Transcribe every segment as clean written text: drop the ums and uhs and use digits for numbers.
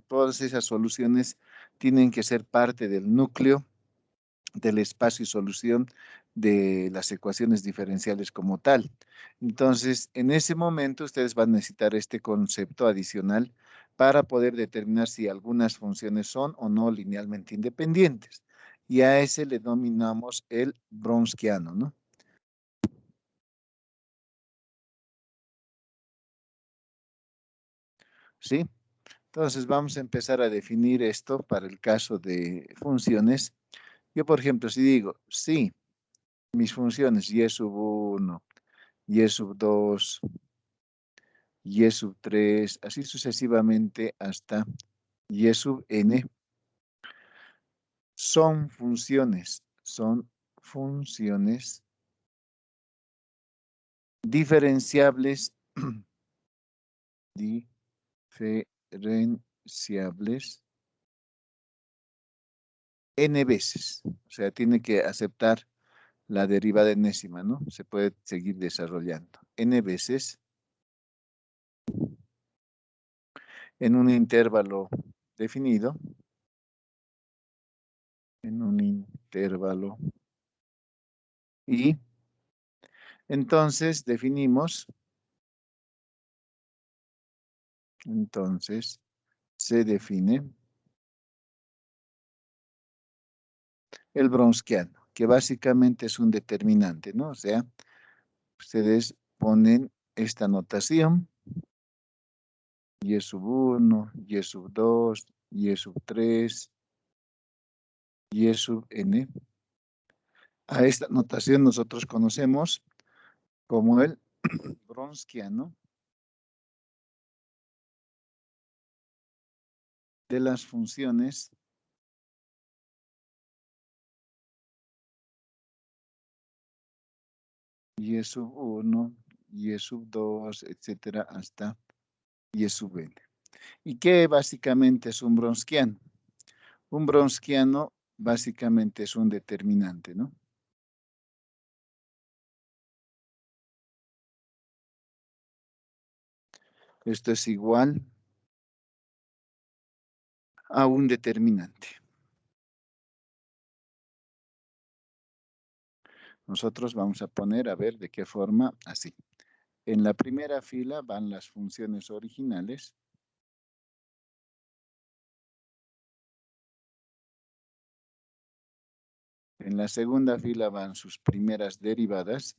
todas esas soluciones tienen que ser parte del núcleo del espacio y solución de las ecuaciones diferenciales como tal. Entonces, en ese momento ustedes van a necesitar este concepto adicional para poder determinar si algunas funciones son o no linealmente independientes. Y a ese le denominamos el Browniano, ¿no? ¿Sí? Entonces vamos a empezar a definir esto para el caso de funciones. Yo, por ejemplo, si digo, sí, mis funciones y sub 1, y sub 2, y sub 3, así sucesivamente hasta y sub n, son funciones diferenciables, diferenciables n veces. O sea, tiene que aceptar la derivada enésima, ¿no? Se puede seguir desarrollando. N veces en un intervalo definido, en un intervalo, y entonces definimos, entonces se define el Browniano, que básicamente es un determinante, ¿no? O sea, ustedes ponen esta notación, y sub 1, y sub 2, y sub 3, y sub n. A esta notación nosotros conocemos como el Browniano de las funciones y sub 1, y sub 2, etcétera, hasta y sub n. ¿Y qué básicamente es un Browniano? Un Browniano básicamente es un determinante, ¿no? Esto es igual a un determinante. Nosotros vamos a poner, a ver de qué forma, así. En la primera fila van las funciones originales. En la segunda fila van sus primeras derivadas.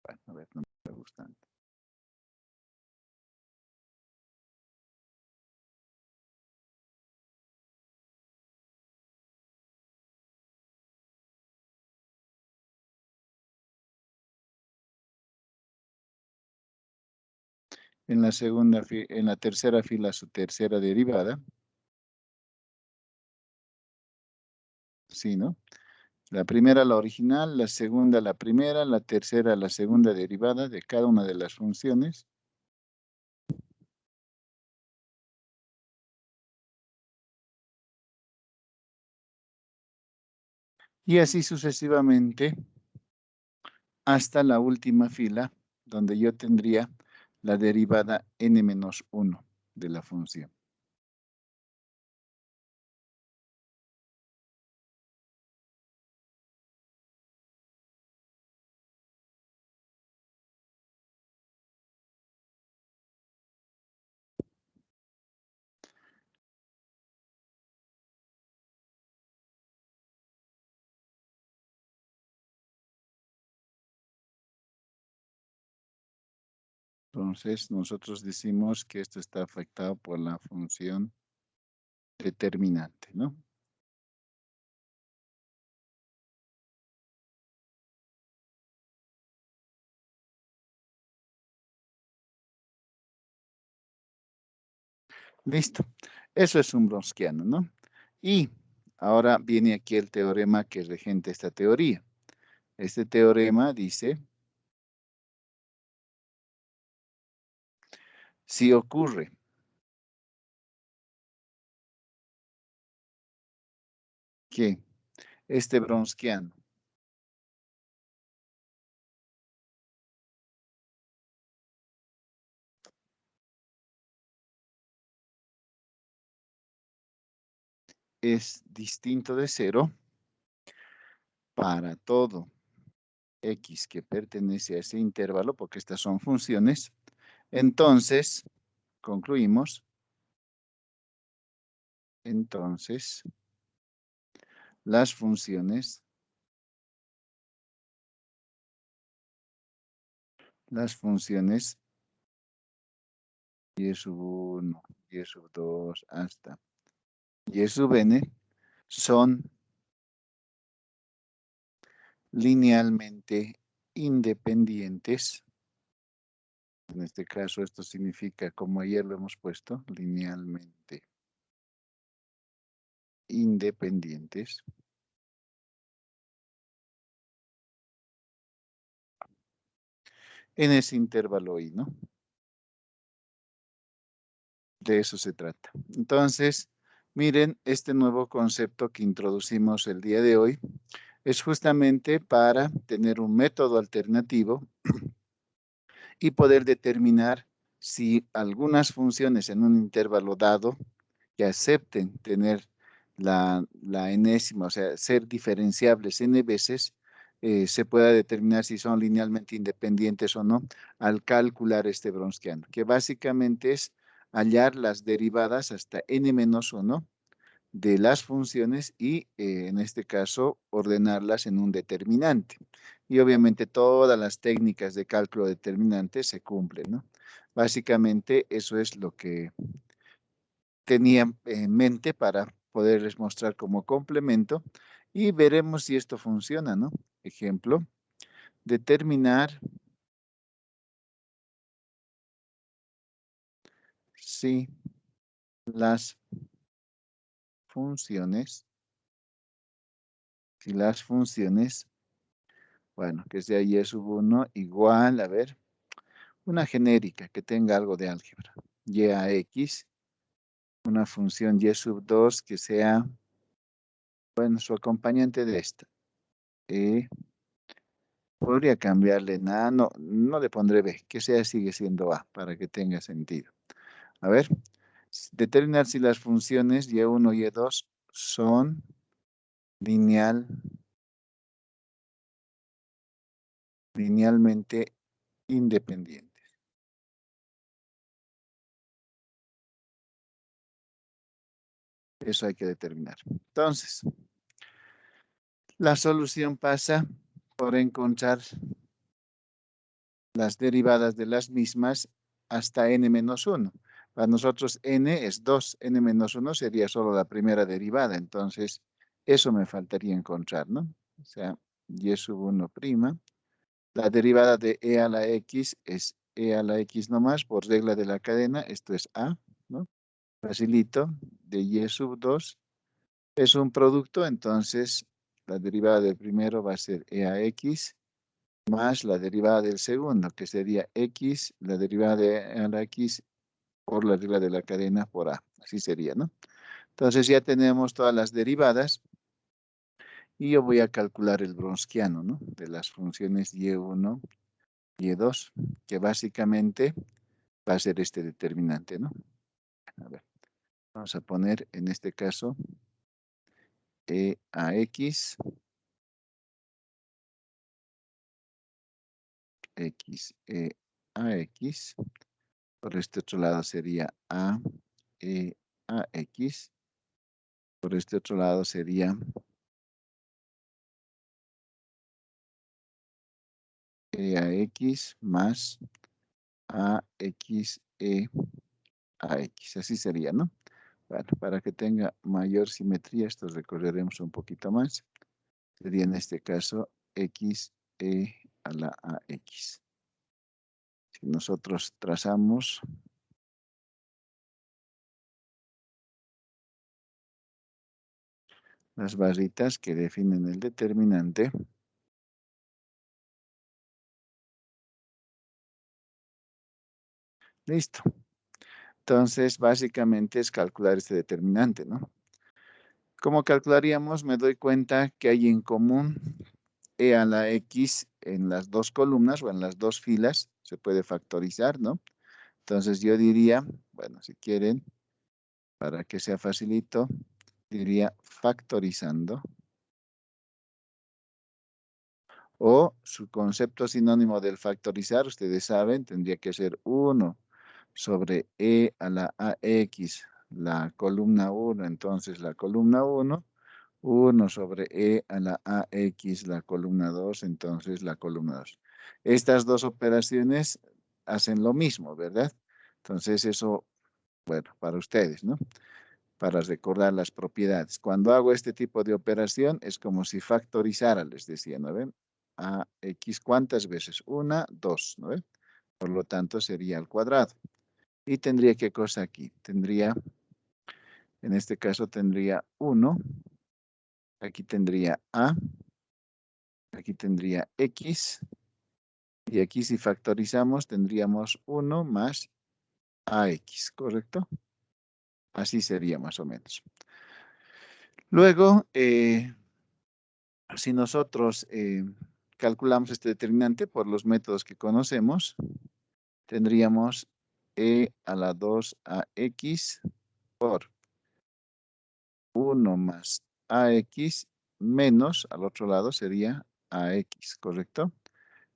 Bueno, a ver, no me está gustando. En la tercera fila su tercera derivada. Sí, ¿no? La primera la original, la segunda la primera, la tercera la segunda derivada de cada una de las funciones. Y así sucesivamente hasta la última fila, donde yo tendría la derivada n-1 de la función. Entonces, nosotros decimos que esto está afectado por la función determinante, ¿no? Listo. Eso es un Browniano, ¿no? Y ahora viene aquí el teorema que regenta esta teoría. Este teorema dice, si ocurre que este Browniano es distinto de 0 para todo x que pertenece a ese intervalo, porque estas son funciones, entonces, concluimos, entonces, las funciones y sub 1, y sub 2, hasta y sub n son linealmente independientes. En este caso, esto significa, como ayer lo hemos puesto, linealmente independientes en ese intervalo I, ¿no? De eso se trata. Entonces, miren, este nuevo concepto que introducimos el día de hoy es justamente para tener un método alternativo y poder determinar si algunas funciones en un intervalo dado que acepten tener la enésima, o sea, ser diferenciables n veces, se pueda determinar si son linealmente independientes o no al calcular este Browniano, que básicamente es hallar las derivadas hasta n-1 de las funciones y en este caso ordenarlas en un determinante. Y obviamente todas las técnicas de cálculo determinante se cumplen, ¿no? Básicamente eso es lo que tenía en mente para poderles mostrar como complemento y veremos si esto funciona, ¿no? Ejemplo, determinar si las funciones, bueno, que sea y sub 1 igual, a ver, una genérica que tenga algo de álgebra, y a x, una función y sub 2 que sea, bueno, su acompañante de esta. Podría cambiarle nada, no, no le pondré b, que sea sigue siendo a, para que tenga sentido. A ver, determinar si las funciones y1 y y2 son linealmente independientes. Eso hay que determinar. Entonces, la solución pasa por encontrar las derivadas de las mismas hasta n-1. Para nosotros n es 2, n-1 sería solo la primera derivada, entonces eso me faltaría encontrar, ¿no? O sea, y sub 1 prima. La derivada de e a la x es e a la x nomás por regla de la cadena, esto es a, ¿no? Facilito, de y sub 2 es un producto, entonces la derivada del primero va a ser e a x más la derivada del segundo, que sería x, la derivada de a la x por la regla de la cadena por a. Así sería, ¿no? Entonces ya tenemos todas las derivadas y yo voy a calcular el Browniano, ¿no? De las funciones y1, y2, que básicamente va a ser este determinante, ¿no? A ver, vamos a poner en este caso e a x, e a x. Por este otro lado sería a e a x. Por este otro lado sería e a x más a x e a x. Así sería, ¿no? Bueno, para que tenga mayor simetría, esto recorreremos un poquito más. Sería en este caso x e a la ax. Si nosotros trazamos las barritas que definen el determinante, listo. Entonces, básicamente es calcular este determinante, ¿no? ¿Cómo calcularíamos? Me doy cuenta que hay en común e a la x en las dos columnas o en las dos filas. Se puede factorizar, ¿no? Entonces yo diría, bueno, si quieren, para que sea facilito, diría factorizando. O su concepto sinónimo del factorizar, ustedes saben, tendría que ser 1 sobre e a la ax, la columna 1, entonces la columna 1 sobre e a la ax, la columna 2, entonces la columna 2. Estas dos operaciones hacen lo mismo, ¿verdad? Entonces eso, bueno, para ustedes, ¿no? Para recordar las propiedades. Cuando hago este tipo de operación es como si factorizara, les decía, ¿no ven? A x, ¿cuántas veces? Una, dos, ¿no ven? Por lo tanto sería al cuadrado. Y tendría, ¿qué cosa aquí? Tendría, en este caso tendría 1, aquí tendría a, aquí tendría x, y aquí si factorizamos tendríamos 1 más ax, ¿correcto? Así sería más o menos. Luego, si nosotros calculamos este determinante por los métodos que conocemos, tendríamos e a la 2ax por 1 más ax menos, al otro lado sería ax, ¿correcto?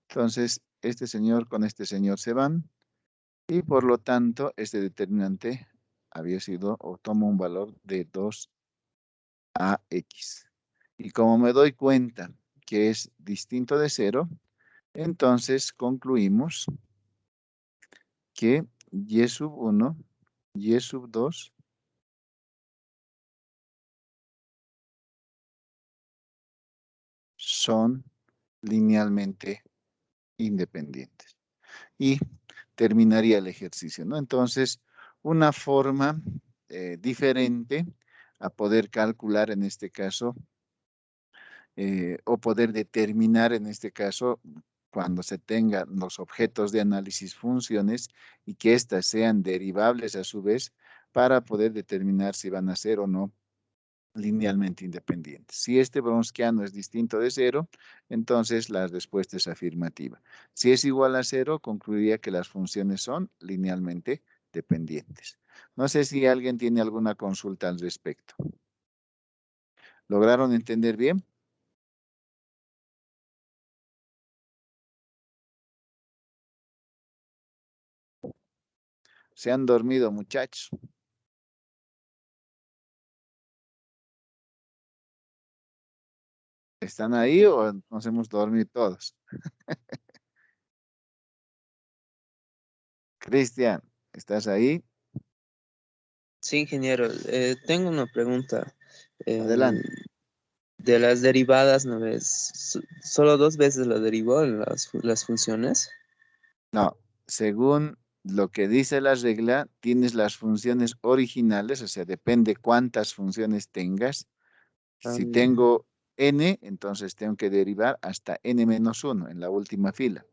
Entonces, este señor con este señor se van y por lo tanto, este determinante había sido o toma un valor de 2ax. Y como me doy cuenta que es distinto de 0, entonces concluimos que y sub 1, y sub 2 son linealmente independientes. Y terminaría el ejercicio, ¿no? Entonces, una forma diferente a poder calcular en este caso o poder determinar en este caso cuando se tengan los objetos de análisis funciones y que éstas sean derivables a su vez para poder determinar si van a ser o no linealmente independientes. Si este browniano es distinto de 0, entonces la respuesta es afirmativa. Si es igual a 0, concluiría que las funciones son linealmente dependientes. No sé si alguien tiene alguna consulta al respecto. ¿Lograron entender bien? ¿Se han dormido, muchachos? ¿Están ahí o nos hemos dormido todos? Cristian, ¿estás ahí? Sí, ingeniero, tengo una pregunta. Em, Adelante. de las derivadas, ¿no ves? Solo dos veces lo derivó en las funciones. No, según lo que dice la regla, tienes las funciones originales, o sea, depende cuántas funciones tengas. Ah, Si tengo n, entonces tengo que derivar hasta n-1 en la última fila.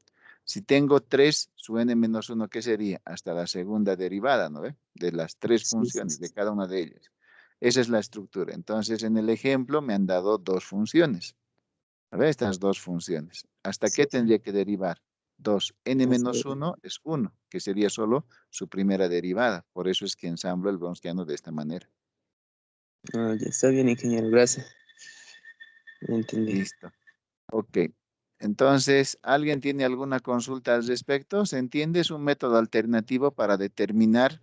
Si tengo 3, su n-1, ¿qué sería? Hasta la segunda derivada, ¿no ve? De las tres sí, sí, funciones, sí. de cada una de ellas. Esa es la estructura. Entonces, en el ejemplo me han dado dos funciones. A ver, estas dos funciones. ¿Hasta Sí, qué sí. tendría que derivar? 2. N Hasta menos 1 es 1, que sería solo su primera derivada. Por eso es que ensamblo el browniano de esta manera. ya está bien, ingeniero, gracias. Entendí. Listo. Ok. Entonces, ¿alguien tiene alguna consulta al respecto? ¿Se entiende? Es un método alternativo para determinar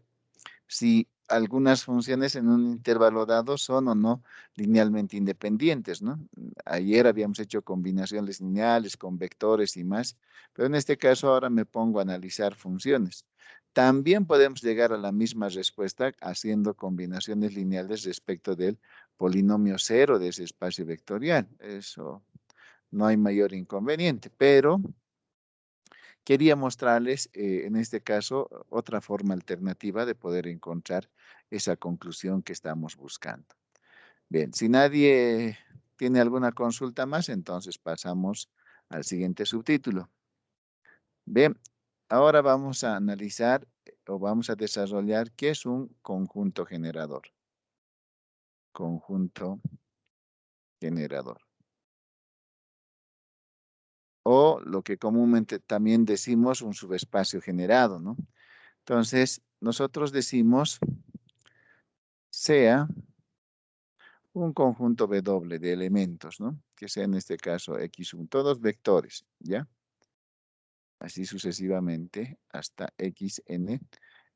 si algunas funciones en un intervalo dado son o no linealmente independientes, ¿no? Ayer habíamos hecho combinaciones lineales con vectores y más, pero en este caso ahora me pongo a analizar funciones. También podemos llegar a la misma respuesta haciendo combinaciones lineales respecto del polinomio cero de ese espacio vectorial. Eso no hay mayor inconveniente, pero quería mostrarles, en este caso, otra forma alternativa de poder encontrar esa conclusión que estamos buscando. Bien, si nadie tiene alguna consulta más, entonces pasamos al siguiente subtítulo. Bien, ahora vamos a analizar o vamos a desarrollar qué es un conjunto generador. Conjunto generador. O lo que comúnmente también decimos un subespacio generado, ¿no? Entonces, nosotros decimos sea un conjunto W de elementos, ¿no? Que sea en este caso X1, todos vectores, ¿ya? Así sucesivamente hasta Xn,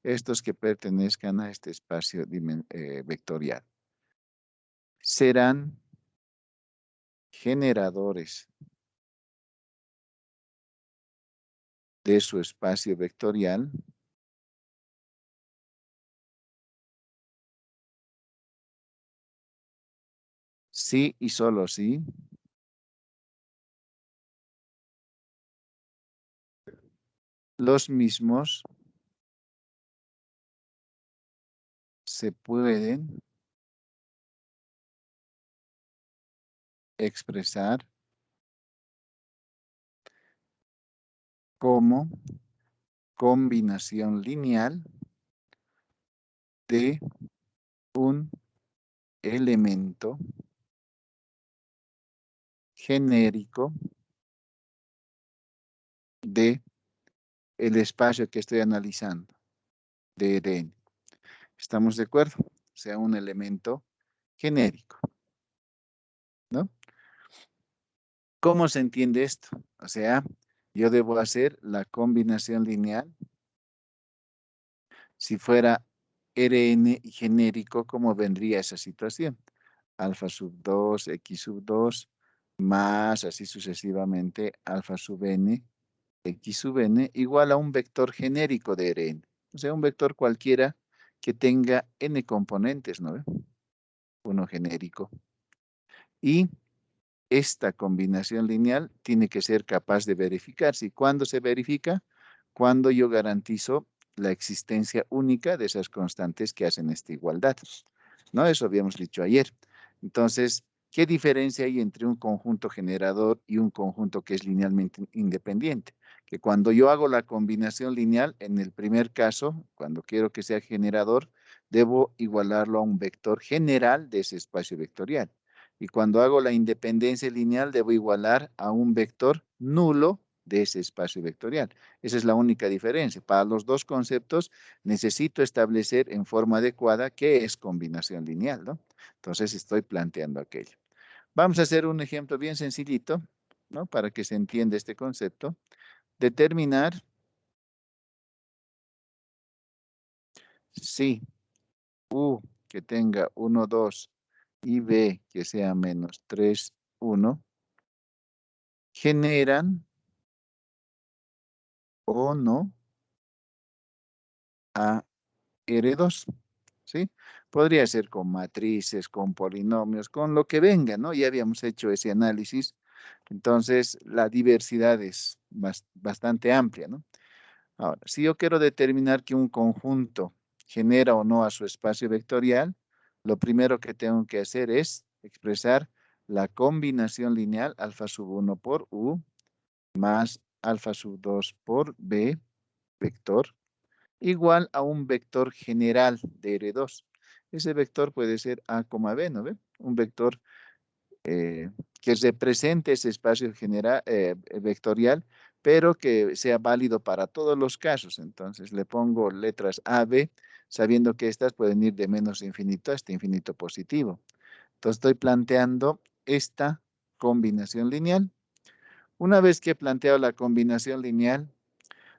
estos que pertenezcan a este espacio vectorial. Serán generadores de su espacio vectorial si y solo si los mismos se pueden expresar como combinación lineal de un elemento genérico de el espacio que estoy analizando, de Rn. ¿Estamos de acuerdo? O sea, un elemento genérico, ¿no? ¿Cómo se entiende esto? O sea, yo debo hacer la combinación lineal. Si fuera Rn genérico, ¿cómo vendría esa situación? Alfa sub 2, X sub 2, más así sucesivamente, alfa sub n, X sub n, igual a un vector genérico de Rn. O sea, un vector cualquiera que tenga n componentes, ¿no? Uno genérico. Y esta combinación lineal tiene que ser capaz de verificarse. ¿Y cuándo se verifica? Cuando yo garantizo la existencia única de esas constantes que hacen esta igualdad. ¿No? Eso habíamos dicho ayer. Entonces, ¿qué diferencia hay entre un conjunto generador y un conjunto que es linealmente independiente? Que cuando yo hago la combinación lineal, en el primer caso, cuando quiero que sea generador, debo igualarlo a un vector general de ese espacio vectorial. Y cuando hago la independencia lineal, debo igualar a un vector nulo de ese espacio vectorial. Esa es la única diferencia. Para los dos conceptos necesito establecer en forma adecuada qué es combinación lineal, ¿no? Entonces estoy planteando aquello. Vamos a hacer un ejemplo bien sencillito, ¿no? Para que se entienda este concepto. Determinar si U que tenga 1, 2 y B que sea menos 3, 1 generan o no a R2, ¿sí? Podría ser con matrices, con polinomios, con lo que venga, ¿no? Ya habíamos hecho ese análisis. Entonces, la diversidad es bastante amplia, ¿no? Ahora, si yo quiero determinar que un conjunto genera o no a su espacio vectorial, lo primero que tengo que hacer es expresar la combinación lineal alfa sub 1 por U más alfa sub 2 por B, vector, igual a un vector general de R2. Ese vector puede ser A, B, ¿no ve? Un vector que represente ese espacio vectorial, pero que sea válido para todos los casos. Entonces le pongo letras A, B, sabiendo que estas pueden ir de menos infinito hasta infinito positivo. Entonces estoy planteando esta combinación lineal. Una vez que he planteado la combinación lineal,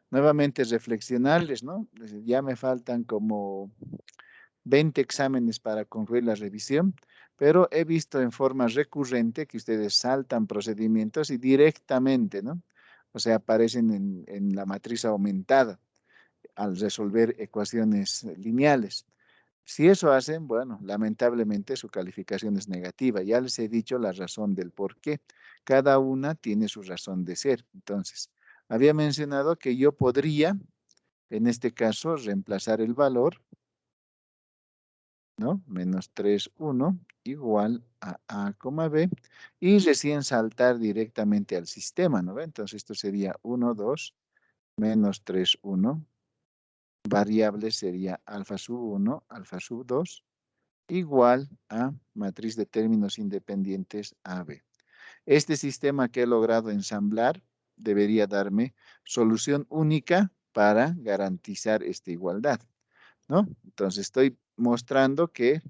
nuevamente reflexionarles, ¿no? Ya me faltan como 20 exámenes para concluir la revisión, pero he visto en forma recurrente que ustedes saltan procedimientos y directamente, ¿no? O sea, aparecen en la matriz aumentada al resolver ecuaciones lineales. Si eso hacen, bueno, lamentablemente su calificación es negativa. Ya les he dicho la razón del por qué. Cada una tiene su razón de ser. Entonces, había mencionado que yo podría, en este caso, reemplazar el valor, ¿no? Menos 3, 1, igual a B, y recién saltar directamente al sistema, ¿no? Entonces esto sería 1, 2, menos 3, 1. Variable sería alfa sub 1, alfa sub 2, igual a matriz de términos independientes AB. Este sistema que he logrado ensamblar debería darme solución única para garantizar esta igualdad, ¿no? Entonces estoy mostrando que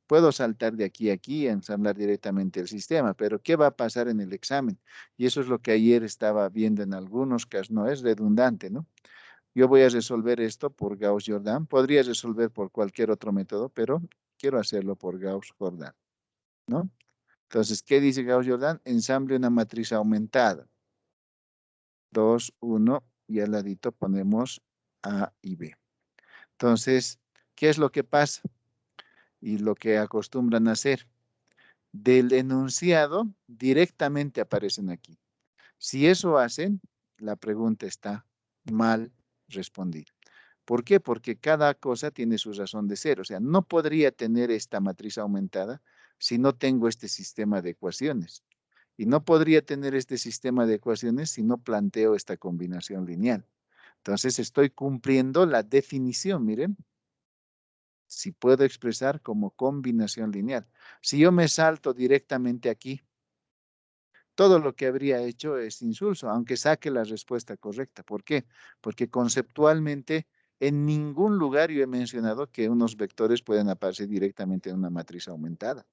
Puedo saltar de aquí a aquí y ensamblar directamente el sistema, pero ¿qué va a pasar en el examen? Y eso es lo que ayer estaba viendo en algunos casos, no es redundante, ¿no? Yo voy a resolver esto por Gauss-Jordan. Podría resolver por cualquier otro método, pero quiero hacerlo por Gauss-Jordan, ¿no? Entonces, ¿qué dice Gauss-Jordan? Ensamble una matriz aumentada. 2, 1, y al ladito ponemos A y B. Entonces, ¿qué es lo que pasa? Y lo que acostumbran a hacer. Del enunciado directamente aparecen aquí. Si eso hacen, la pregunta está mal respondida. ¿Por qué? Porque cada cosa tiene su razón de ser. O sea, no podría tener esta matriz aumentada si no tengo este sistema de ecuaciones. Y no podría tener este sistema de ecuaciones si no planteo esta combinación lineal. Entonces estoy cumpliendo la definición, miren, si puedo expresar como combinación lineal. Si yo me salto directamente aquí, todo lo que habría hecho es insulso, aunque saque la respuesta correcta. ¿Por qué? Porque conceptualmente en ningún lugar yo he mencionado que unos vectores pueden aparecer directamente en una matriz aumentada.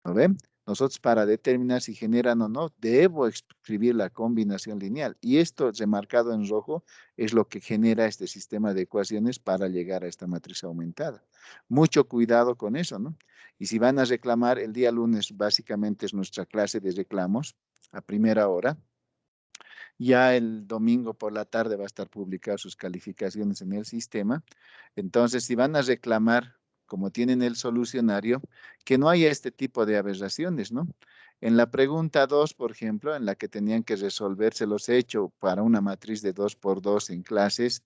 ¿Lo ven? Nosotros para determinar si generan o no, debo escribir la combinación lineal. Y esto remarcado en rojo es lo que genera este sistema de ecuaciones para llegar a esta matriz aumentada. Mucho cuidado con eso, ¿no? Y si van a reclamar, el día lunes básicamente es nuestra clase de reclamos a primera hora. Ya el domingo por la tarde va a estar publicadas sus calificaciones en el sistema. Entonces, si van a reclamar, como tienen el solucionario, que no haya este tipo de aberraciones, ¿no? En la pregunta 2, por ejemplo, en la que tenían que resolverse los hechos para una matriz de 2 por 2 en clases,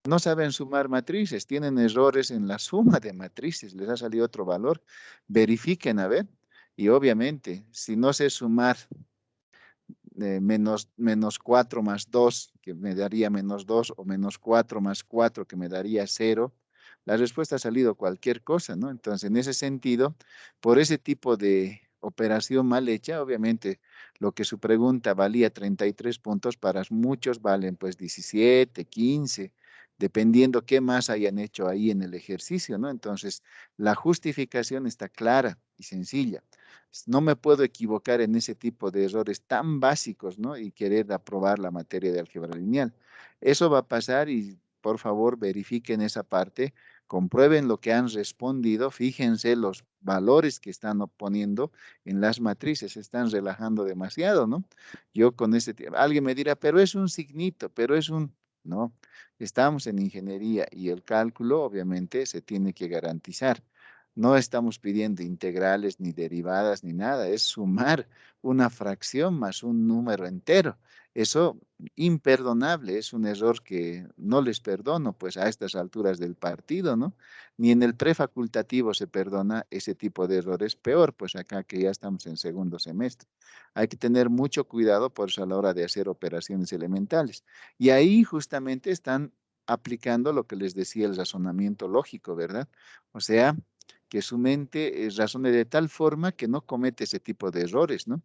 no saben sumar matrices, tienen errores en la suma de matrices, les ha salido otro valor. Verifiquen, a ver. Y obviamente, si no sé sumar menos 4 más 2, que me daría menos 2, o menos 4 más 4, que me daría 0, la respuesta ha salido cualquier cosa, ¿no? Entonces, en ese sentido, por ese tipo de operación mal hecha, obviamente, lo que su pregunta valía 33 puntos, para muchos valen pues 17, 15, dependiendo qué más hayan hecho ahí en el ejercicio, ¿no? Entonces, la justificación está clara y sencilla. No me puedo equivocar en ese tipo de errores tan básicos, ¿no? Y querer aprobar la materia de álgebra lineal. Eso va a pasar y por favor verifiquen esa parte, comprueben lo que han respondido, fíjense los valores que están poniendo en las matrices, se están relajando demasiado, ¿no? Yo con ese tiempo, alguien me dirá, pero es un signito, pero es un... No, estamos en ingeniería y el cálculo obviamente se tiene que garantizar. No estamos pidiendo integrales ni derivadas ni nada, es sumar una fracción más un número entero. Eso imperdonable, es un error que no les perdono, pues a estas alturas del partido, ¿no? Ni en el prefacultativo se perdona ese tipo de errores, peor, pues acá que ya estamos en segundo semestre. Hay que tener mucho cuidado por eso a la hora de hacer operaciones elementales. Y ahí justamente están aplicando lo que les decía el razonamiento lógico, ¿verdad? O sea, que su mente razone de tal forma que no comete ese tipo de errores, ¿no?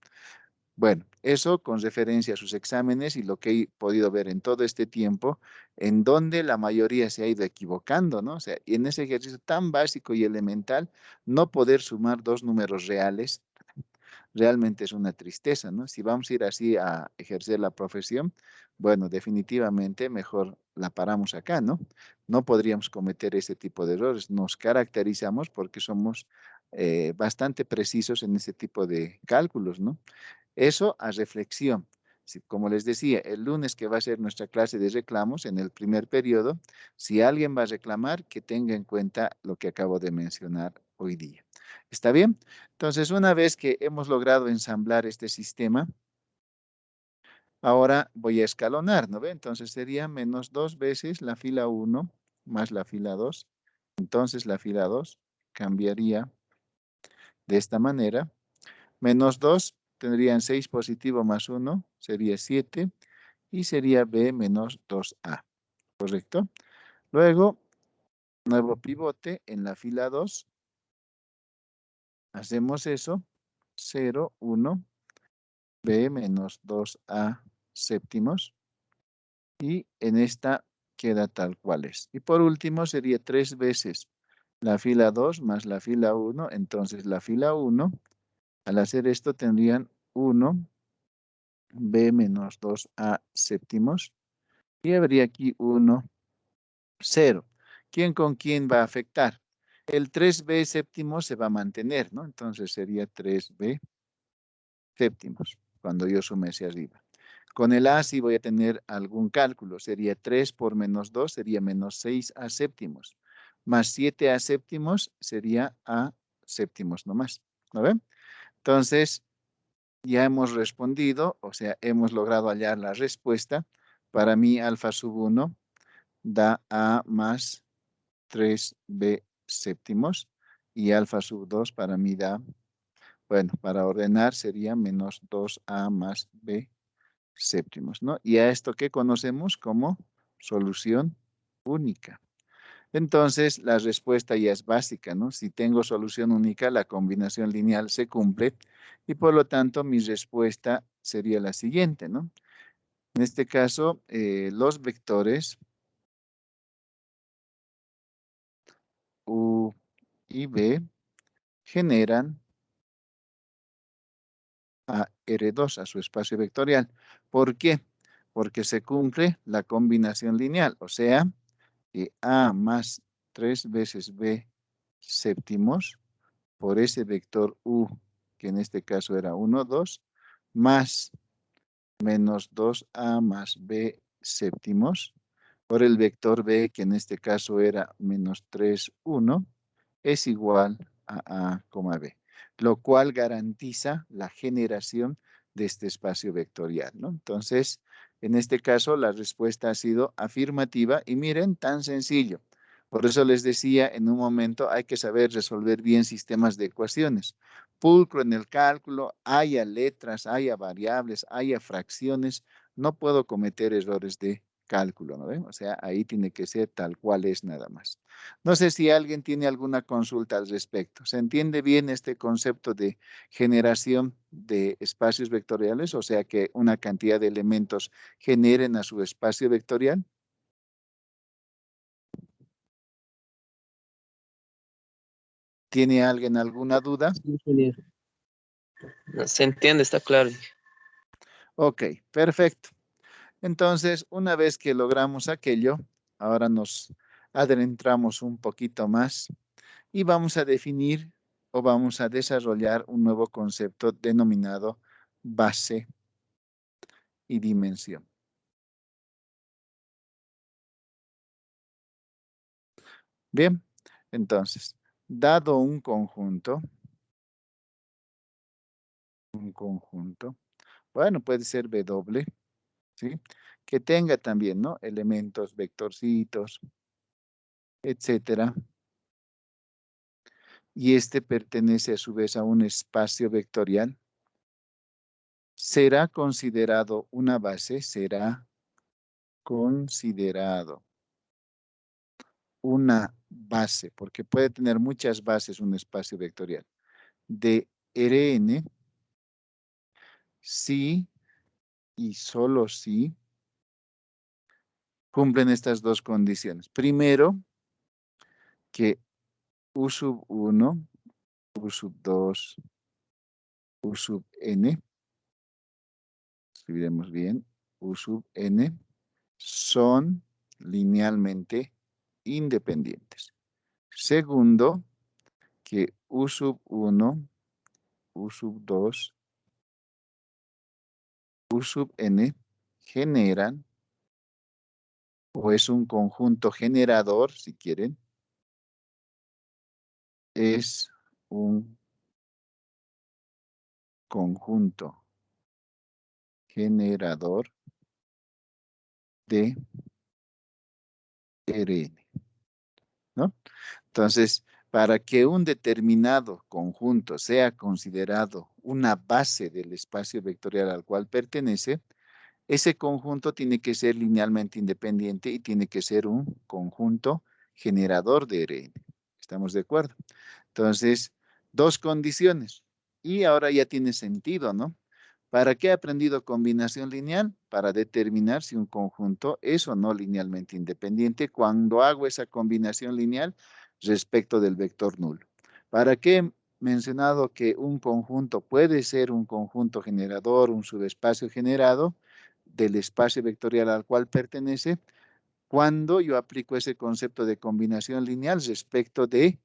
Bueno, eso con referencia a sus exámenes y lo que he podido ver en todo este tiempo, en donde la mayoría se ha ido equivocando, ¿no? O sea, y en ese ejercicio tan básico y elemental, no poder sumar dos números reales realmente es una tristeza, ¿no? Si vamos a ir así a ejercer la profesión, bueno, definitivamente mejor la paramos acá, ¿no? No podríamos cometer ese tipo de errores. Nos caracterizamos porque somos bastante precisos en ese tipo de cálculos, ¿no? Eso a reflexión. Como les decía, el lunes que va a ser nuestra clase de reclamos en el primer periodo, si alguien va a reclamar, que tenga en cuenta lo que acabo de mencionar hoy día. ¿Está bien? Entonces, una vez que hemos logrado ensamblar este sistema, ahora voy a escalonar, ¿no ve? Entonces sería menos 2 veces la fila 1 más la fila 2. Entonces la fila 2 cambiaría de esta manera. Menos 2 tendrían 6 positivo más 1, sería 7. Y sería B menos 2A, ¿correcto? Luego, nuevo pivote en la fila 2. Hacemos eso. 0, 1. B menos 2A séptimos, y en esta queda tal cual es. Y por último sería 3 veces la fila 2 más la fila 1. Entonces, la fila 1, al hacer esto, tendrían 1b menos 2a séptimos. Y habría aquí 1, 0. ¿Quién con quién va a afectar? El 3b séptimo se va a mantener, ¿no? Entonces sería 3b séptimos cuando yo sume hacia arriba. Con el a sí voy a tener algún cálculo. Sería 3 por menos 2, sería menos 6a séptimos. Más 7a séptimos sería a séptimos nomás. ¿No ven? Entonces, ya hemos respondido, o sea, hemos logrado hallar la respuesta. Para mí, alfa sub 1 da a más 3b séptimos y alfa sub 2 para mí da, bueno, para ordenar sería menos 2a más b séptimos, ¿no? Y a esto que conocemos como solución única. Entonces, la respuesta ya es básica, ¿no? Si tengo solución única, la combinación lineal se cumple y por lo tanto mi respuesta sería la siguiente, ¿no? En este caso, los vectores U y B generan a R2, a su espacio vectorial. ¿Por qué? Porque se cumple la combinación lineal, o sea, que A más 3 veces B séptimos por ese vector U, que en este caso era 1, 2, más menos 2A más B séptimos, por el vector B, que en este caso era menos 3, 1, es igual a A, B, lo cual garantiza la generación de este espacio vectorial, ¿no? Entonces, en este caso, la respuesta ha sido afirmativa y miren, tan sencillo. Por eso les decía en un momento, hay que saber resolver bien sistemas de ecuaciones. Pulcro en el cálculo, haya letras, haya variables, haya fracciones, no puedo cometer errores de cálculo, ¿no ven? O sea, ahí tiene que ser tal cual es nada más. No sé si alguien tiene alguna consulta al respecto. ¿Se entiende bien este concepto de generación de espacios vectoriales? O sea, que una cantidad de elementos generen a su espacio vectorial. ¿Tiene alguien alguna duda? Sí, ingeniero. No, se entiende, está claro. Ok, perfecto. Entonces, una vez que logramos aquello, ahora nos adentramos un poquito más y vamos a definir o vamos a desarrollar un nuevo concepto denominado base y dimensión. Bien, entonces, dado un conjunto, bueno, puede ser W, ¿sí? Que tenga también, ¿no? Elementos, vectorcitos, etcétera. Y este pertenece a su vez a un espacio vectorial. Será considerado una base, será considerado una base, porque puede tener muchas bases un espacio vectorial, de Rn si y solo si cumplen estas dos condiciones. Primero, que U sub 1, U sub 2, U sub n, escribiremos bien, U sub n, son linealmente independientes. Segundo, que U sub 1, U sub 2, U sub n generan, o es un conjunto generador, si quieren, es un conjunto generador de Rn, ¿no? Entonces, para que un determinado conjunto sea considerado una base del espacio vectorial al cual pertenece, ese conjunto tiene que ser linealmente independiente y tiene que ser un conjunto generador de Rn. ¿Estamos de acuerdo? Entonces, dos condiciones. Y ahora ya tiene sentido, ¿no? ¿Para qué he aprendido combinación lineal? Para determinar si un conjunto es o no linealmente independiente. Cuando hago esa combinación lineal, respecto del vector nulo. ¿Para qué he mencionado que un conjunto puede ser un conjunto generador, un subespacio generado del espacio vectorial al cual pertenece? Cuando yo aplico ese concepto de combinación lineal respecto de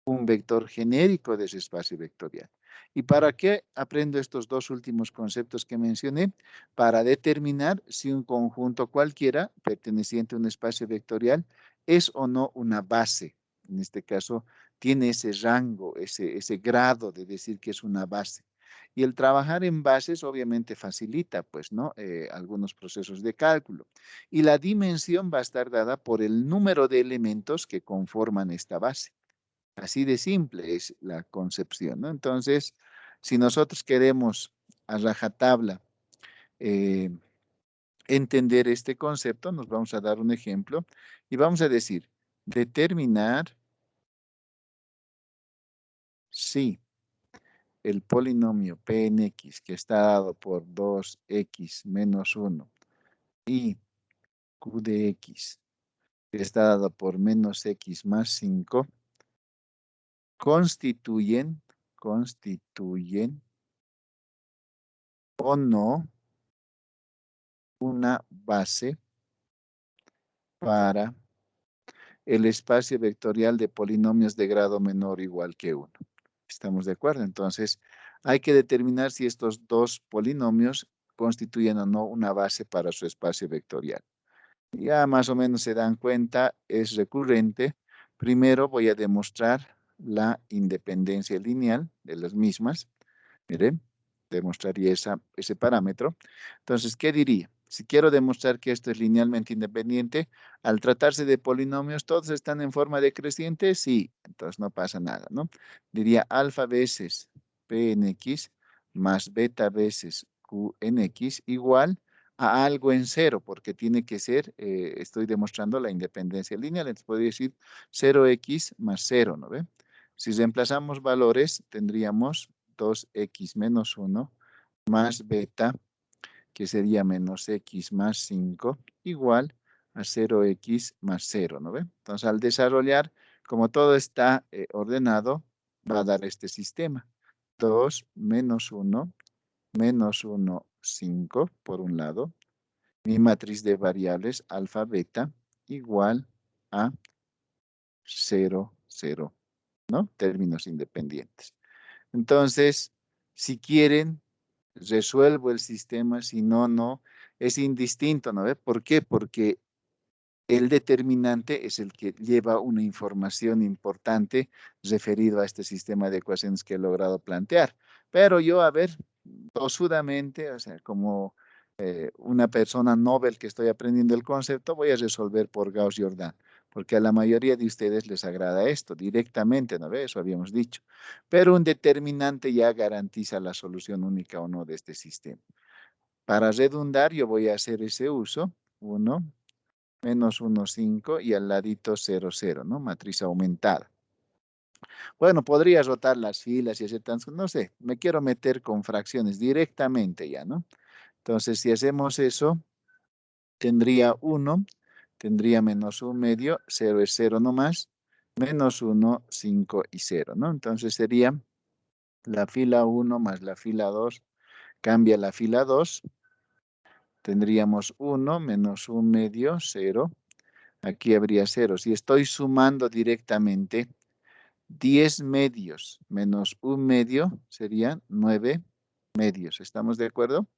un vector genérico de ese espacio vectorial. ¿Y para qué aprendo estos dos últimos conceptos que mencioné? Para determinar si un conjunto cualquiera perteneciente a un espacio vectorial es o no una base. En este caso, tiene ese rango, ese grado de decir que es una base. Y el trabajar en bases obviamente facilita, pues, ¿no? Algunos procesos de cálculo. Y la dimensión va a estar dada por el número de elementos que conforman esta base. Así de simple es la concepción, ¿no? Entonces, si nosotros queremos a rajatabla eh, entender este concepto, nos vamos a dar un ejemplo y vamos a decir, determinar si el polinomio Pnx, que está dado por 2x menos 1, y q de x, que está dado por menos x más 5, constituyen o no una base para el espacio vectorial de polinomios de grado menor o igual que 1. ¿Estamos de acuerdo? Entonces, hay que determinar si estos dos polinomios constituyen o no una base para su espacio vectorial. Ya más o menos se dan cuenta, es recurrente. Primero voy a demostrar la independencia lineal de las mismas. Miren, demostraría ese parámetro. Entonces, ¿qué diría? Si quiero demostrar que esto es linealmente independiente, al tratarse de polinomios, ¿todos están en forma decreciente? Sí, entonces no pasa nada, ¿no? Diría alfa veces p en x más beta veces q en x igual a algo en cero, porque tiene que ser, estoy demostrando la independencia lineal, entonces podría decir 0x más 0, ¿no ve? Si reemplazamos valores, tendríamos 2x menos 1 más beta, que sería menos x más 5, igual a 0x más 0, ¿no ve? Entonces, al desarrollar, como todo está ordenado, va a dar este sistema. 2 menos 1, 5, por un lado. Mi matriz de variables, alfa, beta, igual a 0, 0, ¿no? Términos independientes. Entonces, si quieren, resuelvo el sistema, si no, no. Es indistinto, ¿no ve? ¿Por qué? Porque el determinante es el que lleva una información importante referido a este sistema de ecuaciones que he logrado plantear. Pero yo, a ver, tosudamente, o sea, como una persona novel que estoy aprendiendo el concepto, voy a resolver por Gauss-Jordan, porque a la mayoría de ustedes les agrada esto directamente, ¿no ve? Eso habíamos dicho. Pero un determinante ya garantiza la solución única o no de este sistema. Para redundar, yo voy a hacer ese uso. 1, menos 1, 5 y al ladito 0, 0, ¿no? Matriz aumentada. Bueno, podría rotar las filas y hacer tantos, no sé, me quiero meter con fracciones directamente ya, ¿no? Entonces, si hacemos eso, tendría 1, tendría menos 1 medio, 0 es 0 nomás, menos 1, 5 y 0, ¿no? Entonces sería la fila 1 más la fila 2, cambia la fila 2, tendríamos 1 menos 1 medio, 0, aquí habría 0. Si estoy sumando directamente, 10 medios menos 1 medio serían 9 medios. ¿Estamos de acuerdo?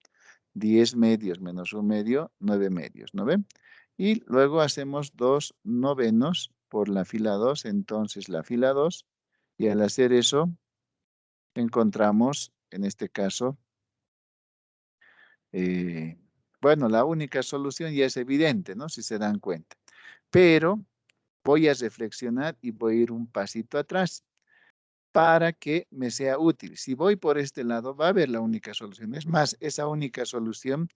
10 medios menos 1 medio, 9 medios, ¿no ven? Y luego hacemos 2 novenos por la fila 2, entonces la fila 2, y al hacer eso, encontramos, en este caso, eh, bueno, la única solución ya es evidente, ¿no? Si se dan cuenta. Pero voy a reflexionar y voy a ir un pasito atrás para que me sea útil. Si voy por este lado, va a haber la única solución. Es más, esa única solución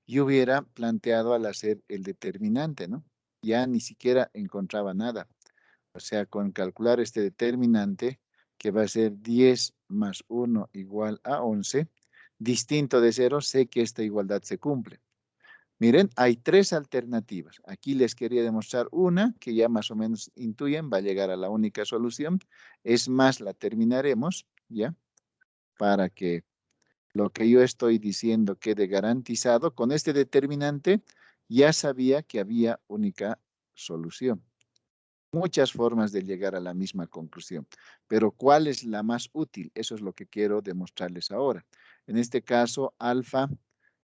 yo hubiera planteado al hacer el determinante, ¿no? Ya ni siquiera encontraba nada. O sea, con calcular este determinante, que va a ser 10 más 1 igual a 11, distinto de 0, sé que esta igualdad se cumple. Miren, hay tres alternativas. Aquí les quería demostrar una que ya más o menos intuyen, va a llegar a la única solución. Es más, la terminaremos, ¿ya? Para que lo que yo estoy diciendo quede garantizado. Con este determinante ya sabía que había única solución. Muchas formas de llegar a la misma conclusión, pero ¿cuál es la más útil? Eso es lo que quiero demostrarles ahora. En este caso, alfa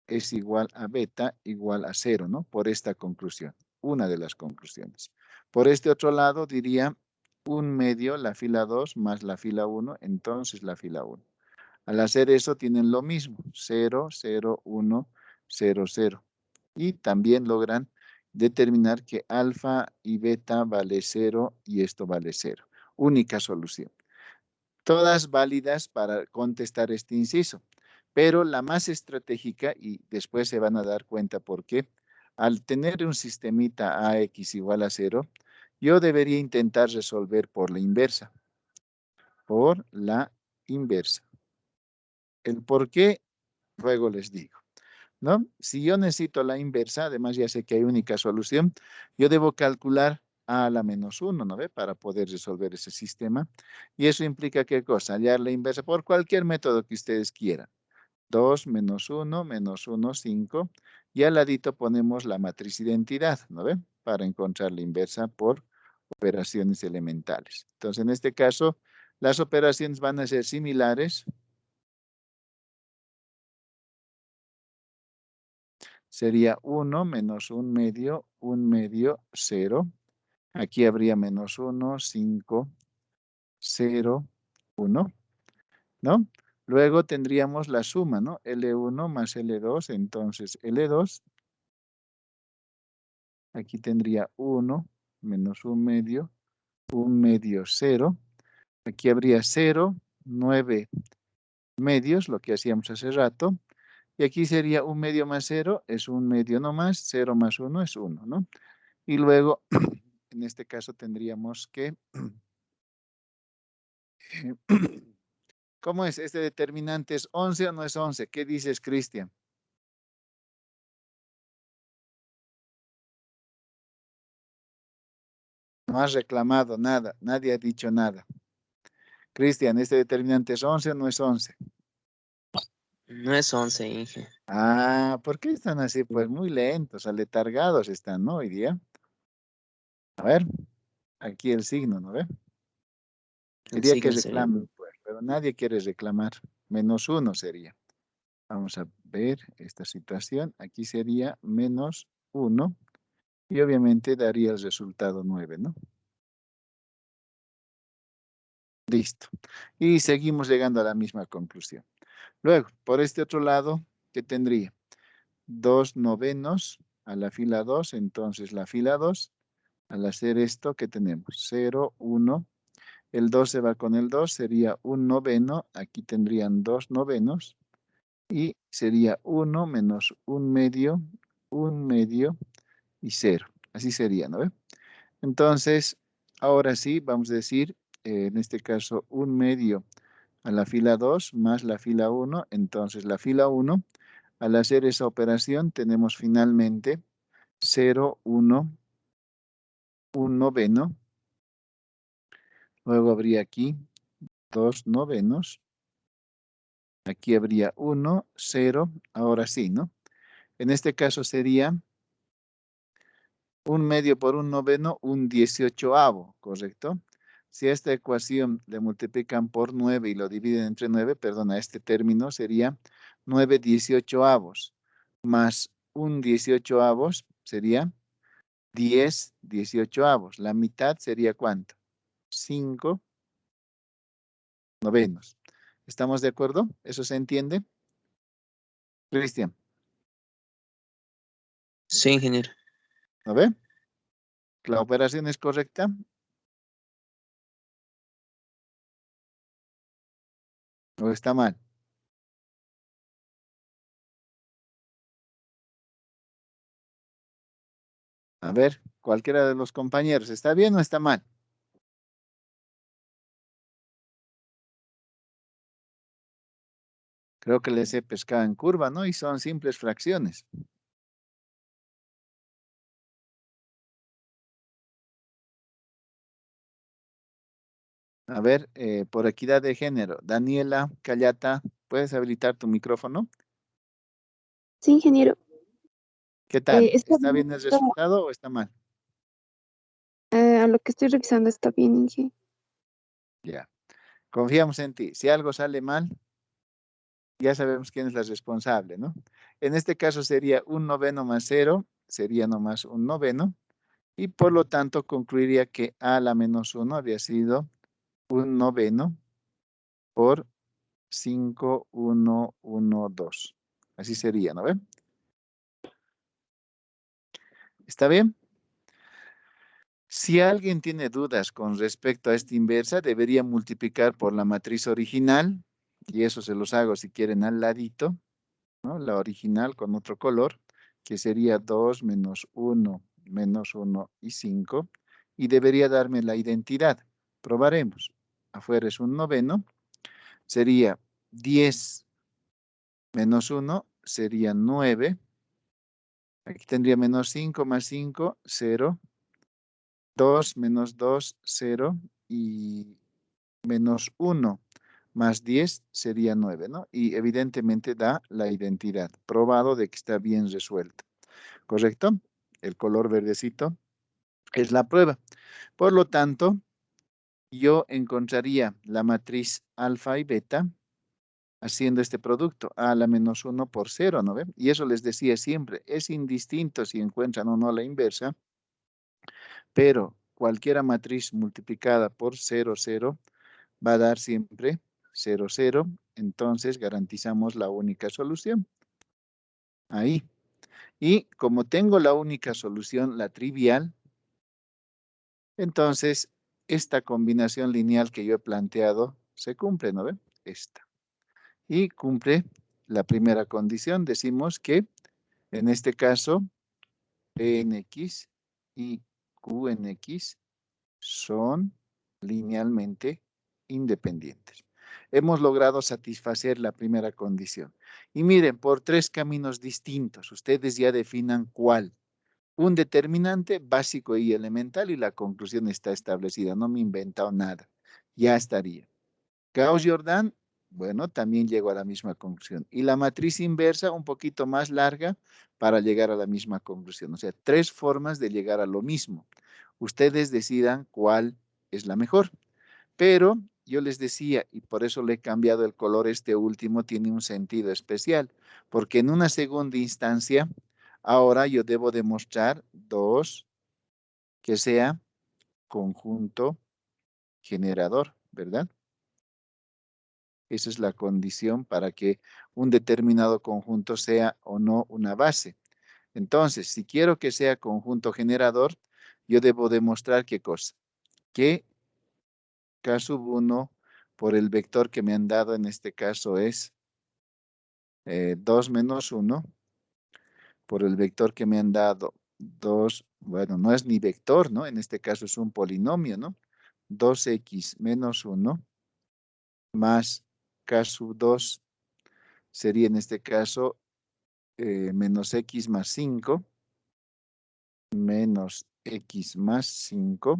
es igual a beta igual a cero, ¿no? Por esta conclusión, una de las conclusiones. Por este otro lado diría un medio, la fila 2 más la fila 1, entonces la fila 1. Al hacer eso tienen lo mismo, 0, 0, 1, 0, 0. Y también logran determinar que alfa y beta vale 0 y esto vale 0. Única solución. Todas válidas para contestar este inciso, pero la más estratégica, y después se van a dar cuenta por qué, al tener un sistemita AX igual a 0, yo debería intentar resolver por la inversa. Por la inversa. El por qué, luego les digo, ¿no? Si yo necesito la inversa, además ya sé que hay única solución, yo debo calcular a la menos 1, ¿no ve? Para poder resolver ese sistema. Y eso implica ¿qué cosa? Hallar la inversa por cualquier método que ustedes quieran. 2 menos 1, 5. Y al ladito ponemos la matriz identidad, ¿no ve? Para encontrar la inversa por operaciones elementales. Entonces, en este caso, las operaciones van a ser similares. Sería 1 menos un medio, 0. Aquí habría menos 1, 5, 0, 1, ¿no? Luego tendríamos la suma, ¿no? L1 más L2, entonces L2, aquí tendría 1 menos un medio, 0. Aquí habría 0, 9 medios, lo que hacíamos hace rato. Y aquí sería un medio más 0, es un medio no más, 0 más 1 es 1, ¿no? Y luego, en este caso tendríamos que, ¿cómo es? ¿Este determinante es 11 o no es 11? ¿Qué dices, Cristian? No has reclamado nada, nadie ha dicho nada. Cristian, ¿este determinante es 11 o no es 11? No es 11, Inge. Ah, ¿por qué están así? Pues muy lentos, aletargados están, ¿no? Hoy día. A ver, aquí el signo, ¿no ve? El Quería que signo sería. reclamen, pues, pero nadie quiere reclamar. Menos 1 sería. Vamos a ver esta situación. Aquí sería menos 1 y obviamente daría el resultado 9, ¿no? Listo. Y seguimos llegando a la misma conclusión. Luego, por este otro lado, ¿qué tendría? 2 novenos a la fila 2, entonces la fila 2, al hacer esto, ¿qué tenemos? 0, 1, el 2 se va con el 2, sería un noveno, aquí tendrían 2 novenos, y sería 1 menos un medio y 0. Así sería, ¿no ve? Entonces, ahora sí, vamos a decir, en este caso, un medio a la fila 2 más la fila 1. Entonces, la fila 1, al hacer esa operación, tenemos finalmente 0, 1, un noveno. Luego habría aquí 2 novenos. Aquí habría 1, 0. Ahora sí, ¿no? En este caso sería un medio por un noveno, un 18avo, ¿correcto? Si a esta ecuación le multiplican por 9 y lo dividen entre 9, perdona, este término sería 9 18avos, más un 18avos sería 10 18avos. La mitad sería ¿cuánto? 5 novenos. ¿Estamos de acuerdo? ¿Eso se entiende? Cristian, Sí, ingeniero. ¿no ve? ¿La operación es correcta o está mal? A ver, cualquiera de los compañeros, ¿está bien o está mal? Creo que les he pescado en curva, ¿no? Y son simples fracciones. A ver, por equidad de género, Daniela Callata, ¿puedes habilitar tu micrófono? Sí, ingeniero. ¿Qué tal? Está ¿Está bien, bien el resultado o está mal? a lo que estoy revisando está bien, ingeniero. Ya. Confiamos en ti. Si algo sale mal, ya sabemos quién es la responsable, ¿no? En este caso sería un noveno más cero, sería nomás un noveno, y por lo tanto concluiría que a la menos 1 había sido un noveno por 5, 1, 1, 2. Así sería, ¿no ven? ¿Está bien? Si alguien tiene dudas con respecto a esta inversa, debería multiplicar por la matriz original, y eso se los hago si quieren al ladito, ¿no? La original con otro color, que sería 2 menos 1 y 5, y debería darme la identidad. Probaremos. Afuera es un noveno, sería 10 menos 1, sería 9. Aquí tendría menos 5 más 5, 0. 2 menos 2, 0. Y menos 1 más 10 sería 9, ¿no? Y evidentemente da la identidad, probado de que está bien resuelto. ¿Correcto? El color verdecito es la prueba. Por lo tanto, yo encontraría la matriz alfa y beta haciendo este producto, a la menos 1 por 0, ¿no ven? Y eso les decía siempre, es indistinto si encuentran o no la inversa, pero cualquier matriz multiplicada por 0, 0 va a dar siempre 0, 0, entonces garantizamos la única solución. Ahí. Y como tengo la única solución, la trivial, entonces esta combinación lineal que yo he planteado se cumple, ¿no ven? Esta. Y cumple la primera condición. Decimos que en este caso P en X y Q en X son linealmente independientes. Hemos logrado satisfacer la primera condición. Y miren, por tres caminos distintos, ustedes ya definan cuál. Un determinante básico y elemental y la conclusión está establecida. No me he inventado nada. Ya estaría. Gauss-Jordan, bueno, también llego a la misma conclusión. Y la matriz inversa, un poquito más larga para llegar a la misma conclusión. O sea, tres formas de llegar a lo mismo. Ustedes decidan cuál es la mejor. Pero yo les decía, y por eso le he cambiado el color, este último tiene un sentido especial, porque en una segunda instancia, ahora yo debo demostrar dos, que sea conjunto generador, ¿verdad? Esa es la condición para que un determinado conjunto sea o no una base. Entonces, si quiero que sea conjunto generador, yo debo demostrar qué cosa. Que K sub 1 por el vector que me han dado en este caso es 2 menos 1 por el vector que me han dado 2, bueno, no es ni vector, ¿no? En este caso es un polinomio, ¿no? 2x menos 1 más K sub 2 sería en este caso menos x más 5 menos x más 5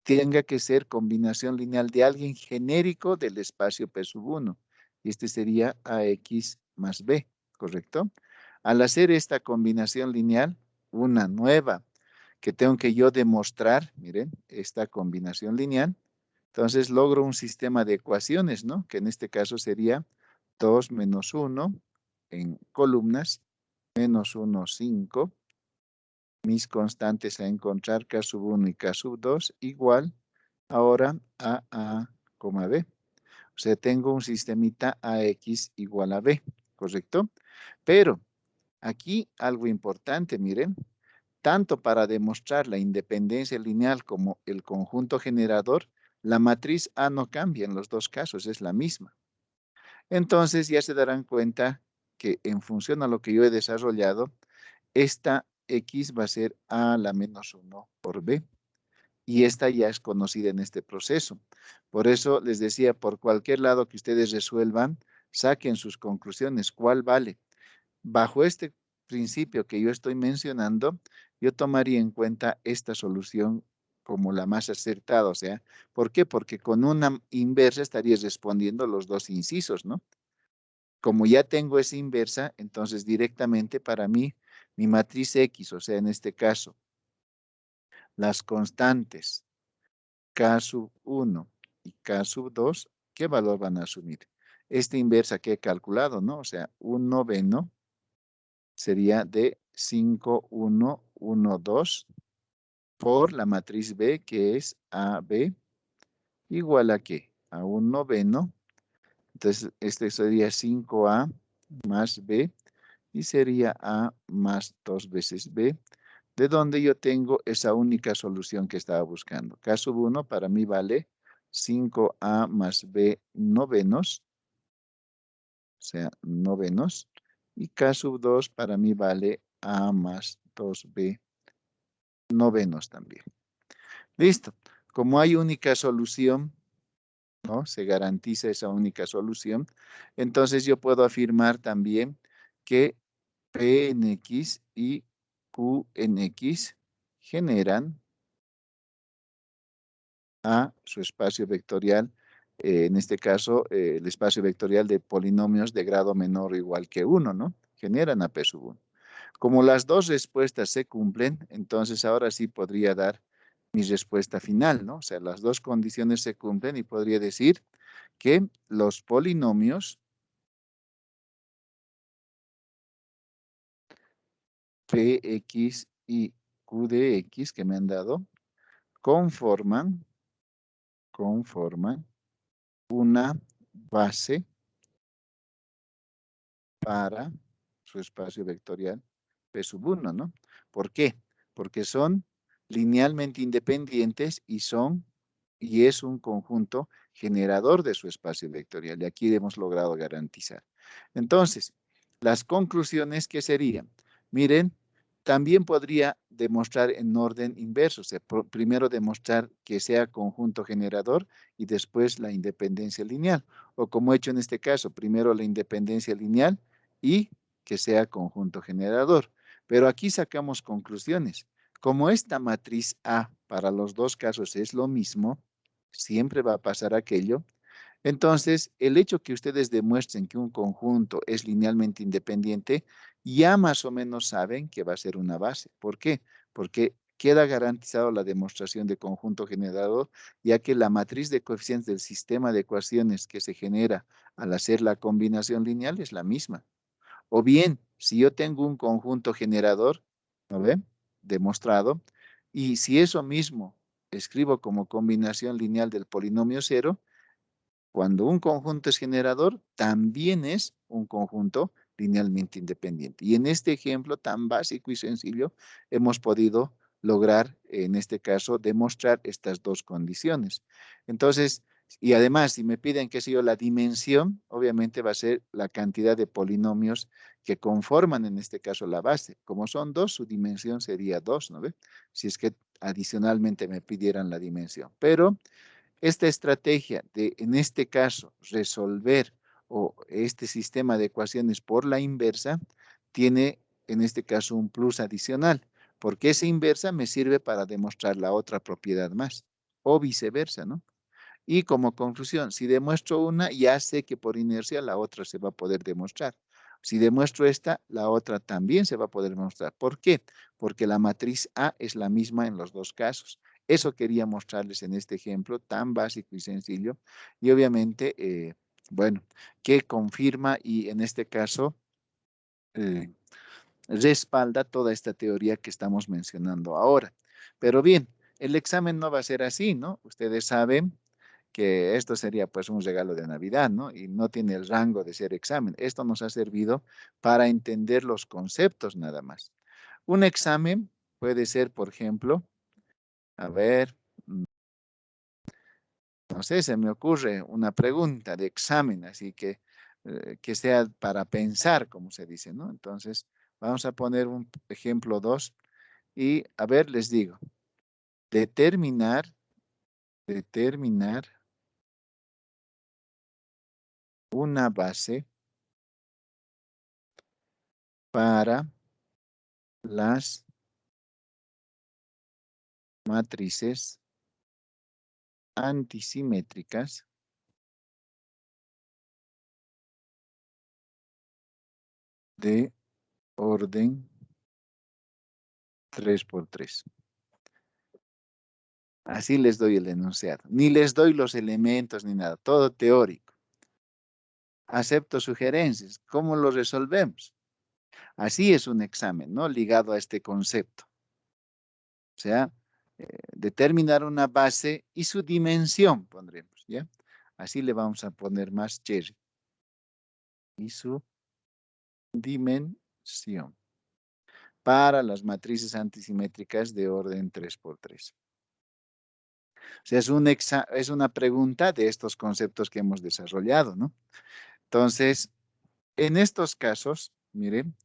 tenga que ser combinación lineal de alguien genérico del espacio P sub 1. Y este sería AX más B, ¿correcto? Al hacer esta combinación lineal, una nueva que tengo que yo demostrar, miren, esta combinación lineal, entonces logro un sistema de ecuaciones, ¿no? Que en este caso sería 2 menos 1 en columnas, menos 1, 5, mis constantes a encontrar K sub 1 y K sub 2 igual ahora a B. O sea, tengo un sistemita AX igual a B, ¿correcto? Pero aquí algo importante, miren, tanto para demostrar la independencia lineal como el conjunto generador, la matriz A no cambia en los dos casos, es la misma. Entonces ya se darán cuenta que en función a lo que yo he desarrollado, esta X va a ser A a la menos 1 por B. Y esta ya es conocida en este proceso. Por eso les decía, por cualquier lado que ustedes resuelvan, saquen sus conclusiones. ¿Cuál vale? Bajo este principio que yo estoy mencionando, yo tomaría en cuenta esta solución como la más acertada, o sea, ¿por qué? Porque con una inversa estarías respondiendo los dos incisos, ¿no? Como ya tengo esa inversa, entonces directamente para mí, mi matriz X, o sea, en este caso, las constantes K sub 1 y K sub 2, ¿qué valor van a asumir? Esta inversa que he calculado, ¿no? O sea, 1/9 sería de 5, 1, 1, 2 por la matriz B, que es AB, igual a ¿qué? A 1/9. Entonces, este sería 5A más B y sería A más 2 veces B, de donde yo tengo esa única solución que estaba buscando. K sub 1 para mí vale 5A más B novenos, o sea, novenos, y K sub 2 para mí vale A más 2B novenos también. Listo. Como hay única solución, ¿no? Se garantiza esa única solución. Entonces yo puedo afirmar también que P en X y Q en X generan a su espacio vectorial, en este caso el espacio vectorial de polinomios de grado menor o igual que 1, ¿no? Generan a P sub 1. Como las dos respuestas se cumplen, entonces ahora sí podría dar mi respuesta final, ¿no? O sea, las dos condiciones se cumplen y podría decir que los polinomios Px y Qdx que me han dado conforman una base para su espacio vectorial P sub 1, ¿no? ¿Por qué? Porque son linealmente independientes y es un conjunto generador de su espacio vectorial. Y aquí hemos logrado garantizar. Entonces, las conclusiones que serían, miren, también podría demostrar en orden inverso, o sea, primero demostrar que sea conjunto generador y después la independencia lineal. O como he hecho en este caso, primero la independencia lineal y que sea conjunto generador. Pero aquí sacamos conclusiones. Como esta matriz A para los dos casos es lo mismo, siempre va a pasar aquello. Entonces, el hecho que ustedes demuestren que un conjunto es linealmente independiente, ya más o menos saben que va a ser una base. ¿Por qué? Porque queda garantizado la demostración de conjunto generador, ya que la matriz de coeficientes del sistema de ecuaciones que se genera al hacer la combinación lineal es la misma. O bien, si yo tengo un conjunto generador, ¿no ve? Demostrado, y si eso mismo escribo como combinación lineal del polinomio cero, cuando un conjunto es generador, también es un conjunto linealmente independiente. Y en este ejemplo tan básico y sencillo, hemos podido lograr, en este caso, demostrar estas dos condiciones. Entonces, y además, si me piden, qué sé yo, la dimensión, obviamente va a ser la cantidad de polinomios que conforman, en este caso, la base. Como son dos, su dimensión sería 2, ¿no ve? Si es que adicionalmente me pidieran la dimensión. Pero esta estrategia de, en este caso, resolver o este sistema de ecuaciones por la inversa, tiene, en este caso, un plus adicional, porque esa inversa me sirve para demostrar la otra propiedad más, o viceversa, ¿no? Y como conclusión, si demuestro una, ya sé que por inercia la otra se va a poder demostrar. Si demuestro esta, la otra también se va a poder demostrar. ¿Por qué? Porque la matriz A es la misma en los dos casos. Eso quería mostrarles en este ejemplo tan básico y sencillo. Y obviamente, bueno, que confirma y en este caso eh, respalda toda esta teoría que estamos mencionando ahora. Pero bien, el examen no va a ser así, ¿no? Ustedes saben que esto sería pues un regalo de Navidad, ¿no? Y no tiene el rango de ser examen. Esto nos ha servido para entender los conceptos nada más. Un examen puede ser, por ejemplo, a ver, no sé, se me ocurre una pregunta de examen, así que sea para pensar, como se dice, ¿no? Entonces, vamos a poner un ejemplo 2 y, a ver, les digo, determinar una base para las matrices antisimétricas de orden 3×3. Así les doy el enunciado. Ni les doy los elementos ni nada, todo teórico. Acepto sugerencias. ¿Cómo lo resolvemos? Así es un examen, ¿no? Ligado a este concepto. O sea, determinar una base y su dimensión, pondremos, ¿ya? Así le vamos a poner más cherry. Y su dimensión para las matrices antisimétricas de orden 3×3. O sea, es una pregunta de estos conceptos que hemos desarrollado, ¿no? Entonces, en estos casos, miren,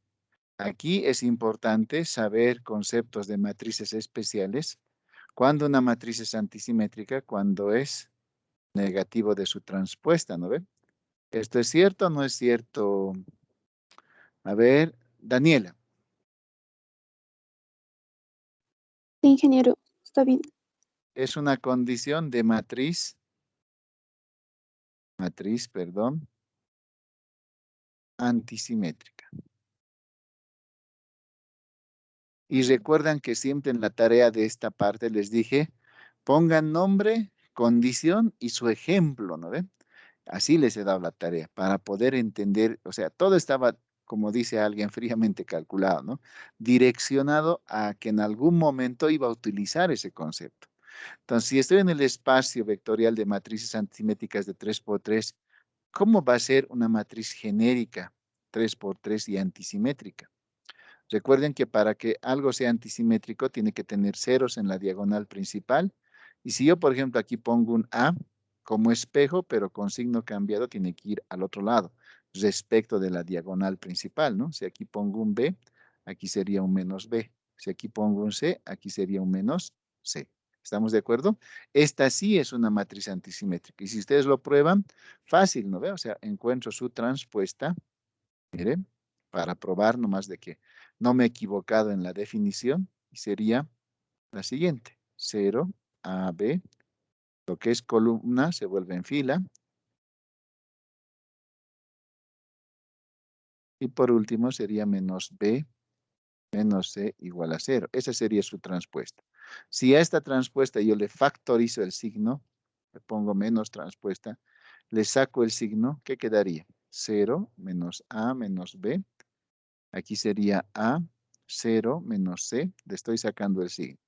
aquí es importante saber conceptos de matrices especiales. Cuando una matriz es antisimétrica, cuando es negativo de su transpuesta, ¿no ve? ¿Esto es cierto o no es cierto? A ver, Daniela. Sí, ingeniero, está bien. Es una condición de matriz, perdón, antisimétrica. Y recuerdan que siempre en la tarea de esta parte les dije, pongan nombre, condición y su ejemplo, ¿no ven? Así les he dado la tarea para poder entender, o sea, todo estaba, como dice alguien, fríamente calculado, ¿no? Direccionado a que en algún momento iba a utilizar ese concepto. Entonces, si estoy en el espacio vectorial de matrices antisimétricas de 3×3, ¿cómo va a ser una matriz genérica 3×3 y antisimétrica? Recuerden que para que algo sea antisimétrico tiene que tener ceros en la diagonal principal. Y si yo, por ejemplo, aquí pongo un A como espejo, pero con signo cambiado, tiene que ir al otro lado, respecto de la diagonal principal, ¿no? Si aquí pongo un B, aquí sería un menos B. Si aquí pongo un C, aquí sería un menos C. ¿Estamos de acuerdo? Esta sí es una matriz antisimétrica. Y si ustedes lo prueban, fácil, ¿no ve? O sea, encuentro su transpuesta, miren, para probar nomás de que no me he equivocado en la definición, y sería la siguiente. 0, A, B, lo que es columna se vuelve en fila. Y por último sería menos B, menos C igual a 0. Esa sería su transpuesta. Si a esta transpuesta yo le factorizo el signo, le pongo menos transpuesta, le saco el signo, ¿qué quedaría? 0 menos A menos B. Aquí sería A, 0 menos C. Le estoy sacando el signo.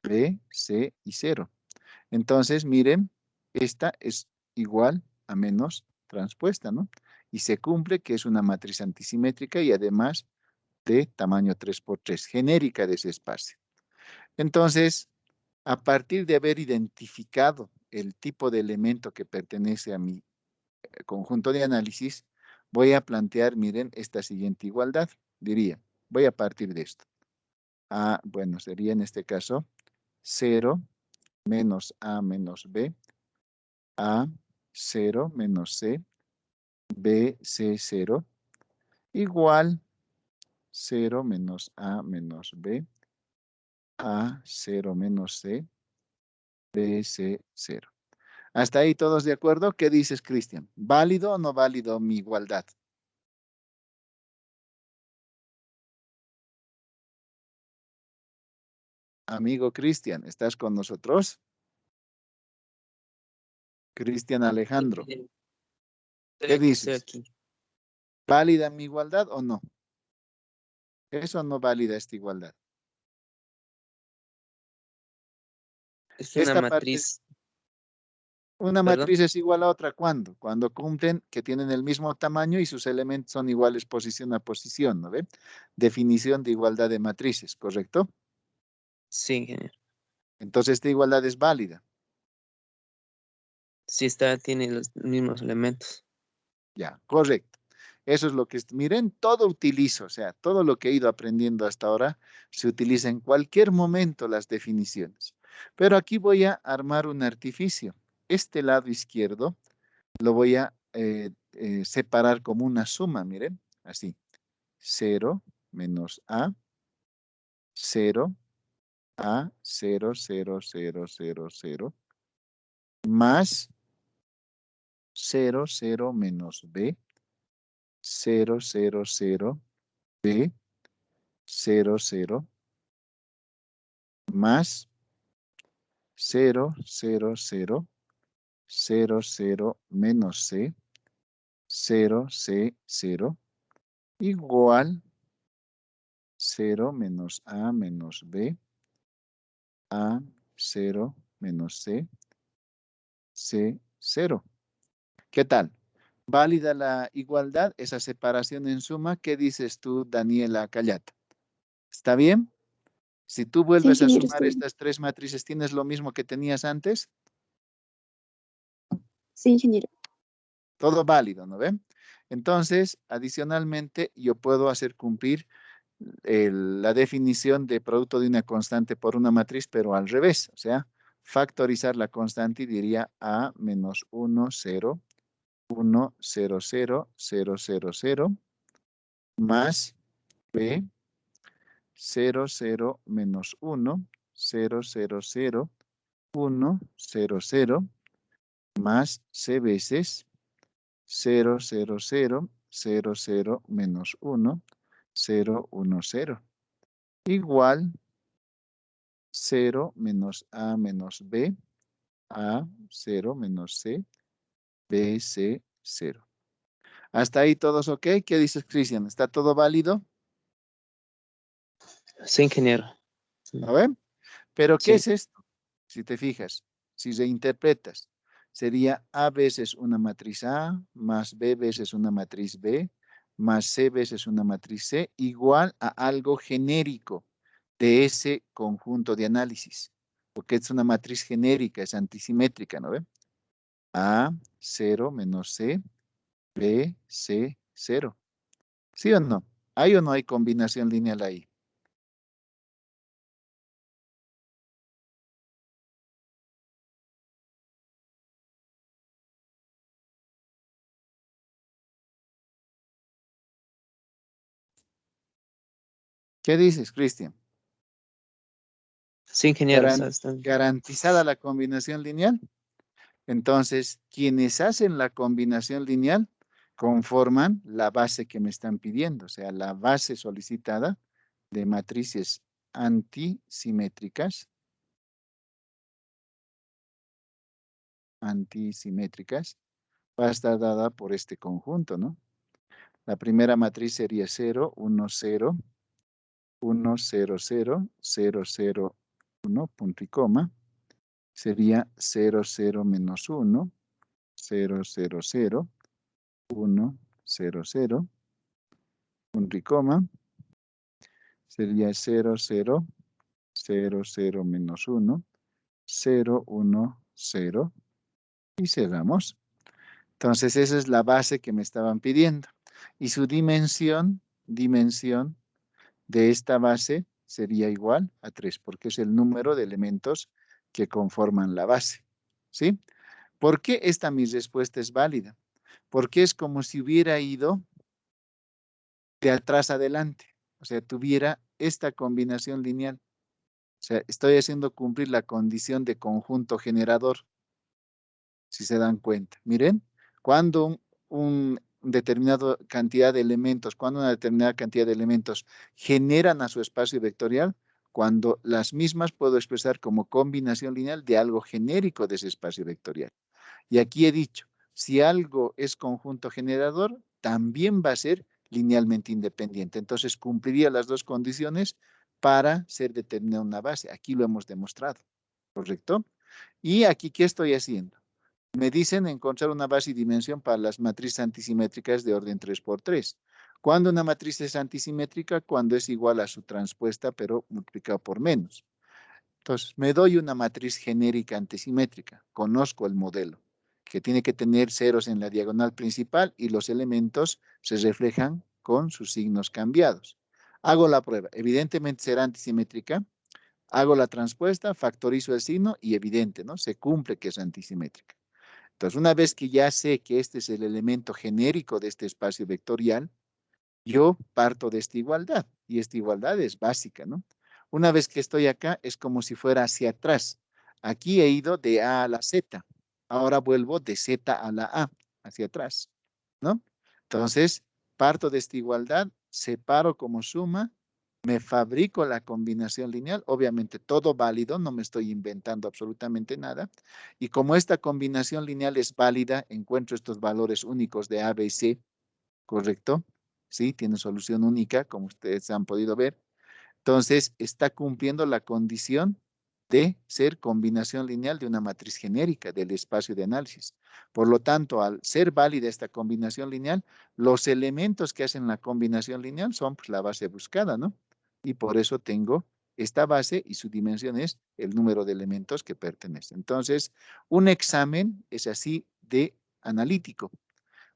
B, C y 0. Entonces, miren, esta es igual a menos transpuesta, ¿no? Y se cumple que es una matriz antisimétrica y además de tamaño 3×3, genérica de ese espacio. Entonces, a partir de haber identificado el tipo de elemento que pertenece a mi conjunto de análisis, voy a plantear, miren, esta siguiente igualdad. Diría, voy a partir de esto. Bueno, sería en este caso 0 menos A menos B, A 0 menos C, B, C 0, igual 0 menos A menos B, A 0 menos C, B, C 0. ¿Hasta ahí todos de acuerdo? ¿Qué dices, Cristian? ¿Válido o no válido mi igualdad? Amigo Cristian, ¿estás con nosotros? Cristian Alejandro, ¿qué Estoy dices? aquí. ¿Válida mi igualdad o no? ¿Eso no válida esta igualdad? Es una Esta parte, matriz, una perdón. matriz es igual a otra, ¿cuándo? Cuando cumplen que tienen el mismo tamaño y sus elementos son iguales posición a posición, ¿no ve? Definición de igualdad de matrices, ¿correcto? Sí, ingeniero. Entonces esta igualdad es válida. Sí tiene los mismos elementos. Ya, correcto. Eso es lo que, miren, todo utilizo, o sea, todo lo que he ido aprendiendo hasta ahora se utiliza en cualquier momento las definiciones. Pero aquí voy a armar un artificio. Este lado izquierdo lo voy a separar como una suma, miren, así. 0 menos A, 0, A 0, 0, 0, 0, 0 más 0, 0 menos B 0, 0, 0 B 0, 0 más 0, 0, 0 0, 0 menos C 0, C, 0 igual 0 menos A menos B A 0 menos C C 0. ¿Qué tal? ¿Válida la igualdad, esa separación en suma? ¿Qué dices tú, Daniela Callata? ¿Está bien? Si tú Sí, vuelves a ingeniero, sumar está bien. estas tres matrices, ¿tienes lo mismo que tenías antes? Sí, ingeniero. Todo válido, ¿no ven? Entonces, adicionalmente, yo puedo hacer cumplir la definición de producto de una constante por una matriz, pero al revés. O sea, factorizar la constante y diría A menos 1, 0, 1, 0, 0, 0, 0, 0, más B 0, 0 menos 1, 0, 0, 0, 1, 0, 0, más C veces 0, 0, 0, 0, 0 menos 1, 0, 1, 0. Igual 0 menos A menos B, A 0 menos C, B, C 0. ¿Hasta ahí todos ok? ¿Qué dices, Cristian? ¿Está todo válido? Sí, ingeniero. Sí. ¿A ver? ¿Pero qué Sí. es esto? Si te fijas, si reinterpretas, sería A veces una matriz A, más B veces una matriz B, más C veces una matriz C, igual a algo genérico de ese conjunto de análisis, porque es una matriz genérica, es antisimétrica, ¿no ve? A, 0 menos C, B, C, 0. ¿Sí o no? ¿Hay o no hay combinación lineal ahí? ¿Qué dices, Cristian? Sí, ingeniero. O sea, están... ¿Garantizada la combinación lineal? Entonces, quienes hacen la combinación lineal conforman la base que me están pidiendo, o sea, la base solicitada de matrices antisimétricas, va a estar dada por este conjunto, ¿no? La primera matriz sería 0, 1, 0, 1, 0, 0, 0, 0, 1, punto y coma. Sería 0, 0 menos 1, 0, 0, 0, 1, 0, 0, punto y coma. Sería 0, 0, 0, 0 menos 1, 0, 1, 0 y cerramos. Entonces esa es la base que me estaban pidiendo. Y su dimensión de esta base sería igual a 3, porque es el número de elementos que conforman la base. ¿Sí? ¿Por qué esta mi respuesta es válida? Porque es como si hubiera ido de atrás adelante. O sea, tuviera esta combinación lineal. O sea, estoy haciendo cumplir la condición de conjunto generador, si se dan cuenta. Miren, cuando determinada cantidad de elementos, cuando una determinada cantidad de elementos generan a su espacio vectorial, cuando las mismas puedo expresar como combinación lineal de algo genérico de ese espacio vectorial. Y aquí he dicho, si algo es conjunto generador, también va a ser linealmente independiente. Entonces cumpliría las dos condiciones para ser determinada una base. Aquí lo hemos demostrado, ¿correcto? Y aquí, ¿qué estoy haciendo? Me dicen encontrar una base y dimensión para las matrices antisimétricas de orden 3×3. ¿Cuándo una matriz es antisimétrica? Cuando es igual a su transpuesta, pero multiplicado por menos. Entonces, me doy una matriz genérica antisimétrica. Conozco el modelo, que tiene que tener ceros en la diagonal principal y los elementos se reflejan con sus signos cambiados. Hago la prueba. Evidentemente será antisimétrica. Hago la transpuesta, factorizo el signo y evidente, ¿no? Se cumple que es antisimétrica. Entonces, una vez que ya sé que este es el elemento genérico de este espacio vectorial, yo parto de esta igualdad y esta igualdad es básica, ¿no? Una vez que estoy acá, es como si fuera hacia atrás. Aquí he ido de A a la Z. Ahora vuelvo de Z a la A, hacia atrás, ¿no? Entonces, parto de esta igualdad, separo como suma, me fabrico la combinación lineal, obviamente todo válido, no me estoy inventando absolutamente nada. Y como esta combinación lineal es válida, encuentro estos valores únicos de A, B y C, ¿correcto? Sí, tiene solución única, como ustedes han podido ver. Entonces, está cumpliendo la condición de ser combinación lineal de una matriz genérica del espacio de análisis. Por lo tanto, al ser válida esta combinación lineal, los elementos que hacen la combinación lineal son pues, la base buscada, ¿no? Y por eso tengo esta base y su dimensión es el número de elementos que pertenecen. Entonces, un examen es así de analítico.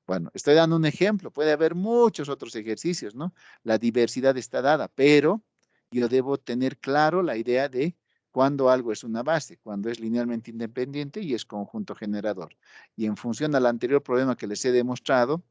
Bueno, estoy dando un ejemplo, puede haber muchos otros ejercicios, ¿no? La diversidad está dada, pero yo debo tener claro la idea de cuando algo es una base, cuando es linealmente independiente y es conjunto generador. Y en función al anterior problema que les he demostrado,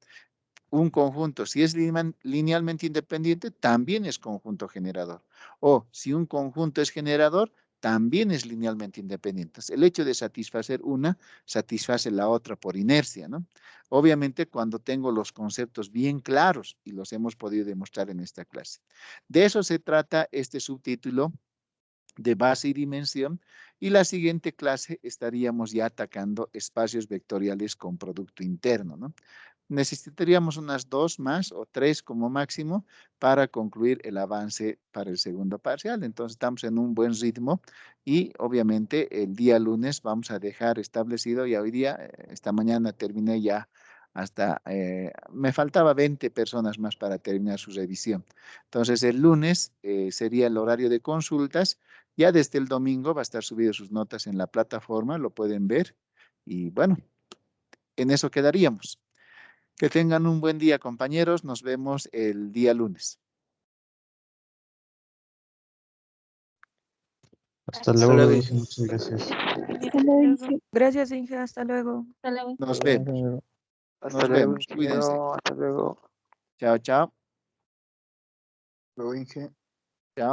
un conjunto, si es linealmente independiente, también es conjunto generador. O si un conjunto es generador, también es linealmente independiente. Entonces, el hecho de satisfacer una, satisface la otra por inercia, ¿no? Obviamente, cuando tengo los conceptos bien claros, y los hemos podido demostrar en esta clase. De eso se trata este subtítulo de base y dimensión, y la siguiente clase estaríamos ya atacando espacios vectoriales con producto interno, ¿no? Necesitaríamos unas 2 más o 3 como máximo para concluir el avance para el segundo parcial. Entonces estamos en un buen ritmo y obviamente el día lunes vamos a dejar establecido, y hoy día, esta mañana terminé ya hasta, me faltaba 20 personas más para terminar su revisión. Entonces el lunes sería el horario de consultas. Ya desde el domingo va a estar subido sus notas en la plataforma, lo pueden ver. Y bueno, en eso quedaríamos. Que tengan un buen día, compañeros. Nos vemos el día lunes. Hasta Hasta luego, luego. Inge, muchas gracias. Hasta luego. Gracias, Inge. Hasta luego. Nos vemos. Hasta Nos luego, vemos. Cuídense. ingeniero. Hasta luego. Chao, chao. Luego, Inge. Chao.